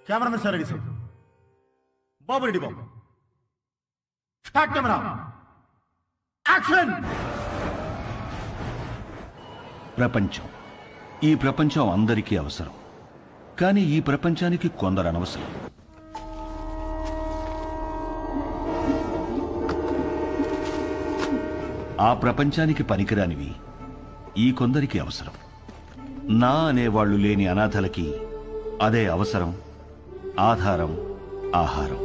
Cameraman sir ready sir. బాబు ready బాబు. Start camera. Action. ప్రపంచం. ఈ ప్రపంచం అందరికీ అవసరం. కానీ ఈ ప్రపంచానికి కొందరు అనవసరం. ఆ ప్రపంచానికి పనికిరానివి ఈ కొందరికి అవసరం. నా అనేవాళ్లు లేని అనాథలకి అదే అవసరం, ఆధారం, ఆహారం.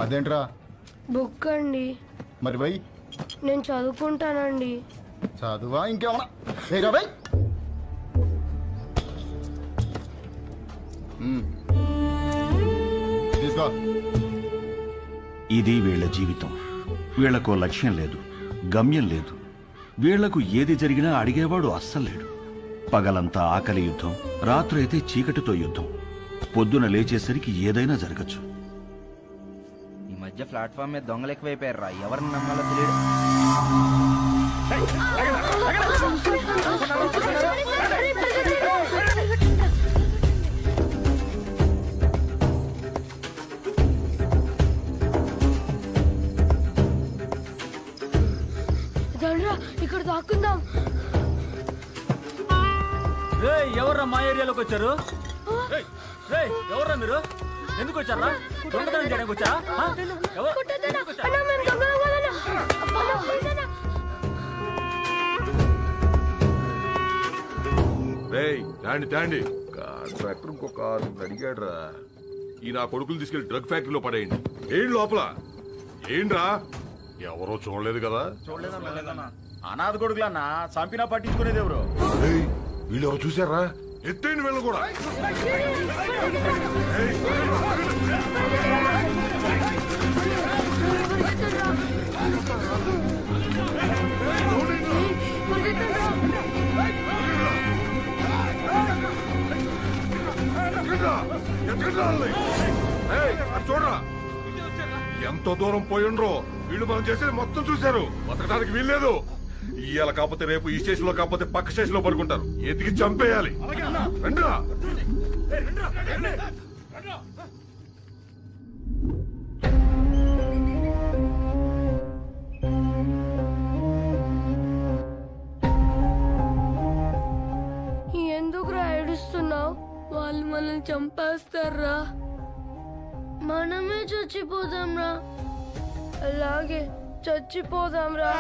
అదేంట్రా? బుక్ అండి. మరి వై? నేను చదువుకుంటానండి. చదువా ఇంకేమన్నా? బై తీసుకో. ఇది వీళ్ల జీవితం. వీళ్లకో లక్ష్యం లేదు, గమ్యం లేదు. వీళ్లకు ఏది జరిగినా అడిగేవాడు అస్సలు లేడు. పగలంతా ఆకలి యుద్ధం, రాత్రైతే చీకటితో యుద్ధం. పొద్దున లేచేసరికి ఏదైనా జరగచ్చు. ఈ మధ్య ప్లాట్ఫామ్ మీద దొంగలు ఎక్కువైపోయారు. ఎవరిని నమ్మాలో తెలియదు. ఇక్కడ దాక్కుందాం. ఎవర్రా మా ఏరియాలోకి వచ్చారు? ఎవర్రా మీరు? ఎందుకు వచ్చారా? దొంగతనం చేయడానికి వచ్చారా? తాండి కాంట్రాక్టర్ ఇంకో కారు అడిగాడు రా. ఈ నా కొడుకులు తీసుకెళ్లి డ్రగ్ ఫ్యాక్టరీలో పడేయండి. ఏంటి లోపల? ఏంట్రా? ఎవరో చూడలేదు కదా? చూడలేదన్నా. అనాథ కొడుకులన్నా చంపినా పట్టించుకునేది ఎవరు? వీళ్ళు ఎవరు చూసారా? ఎత్తేయండి వీళ్ళు కూడా. చూడరా ఎంతో దూరం పోయిండ్రో. వీళ్ళు మనం చేసేది మొత్తం చూశారు. బతకడానికి వీల్లేదు. ఇవాళ కాకపోతే రేపు ఈ స్టేషన్ లో కాకపోతే పక్క స్టేషన్ లో పడుకుంటారు. ఎతికి చంపేయాలి. రండిరా. ఎందుకురా ఏడుస్తున్నావు? వాళ్ళు మనల్ని చంపేస్తారా? మనమే చచ్చిపోదాంరా. అలాగే చచ్చిపోదాంరా.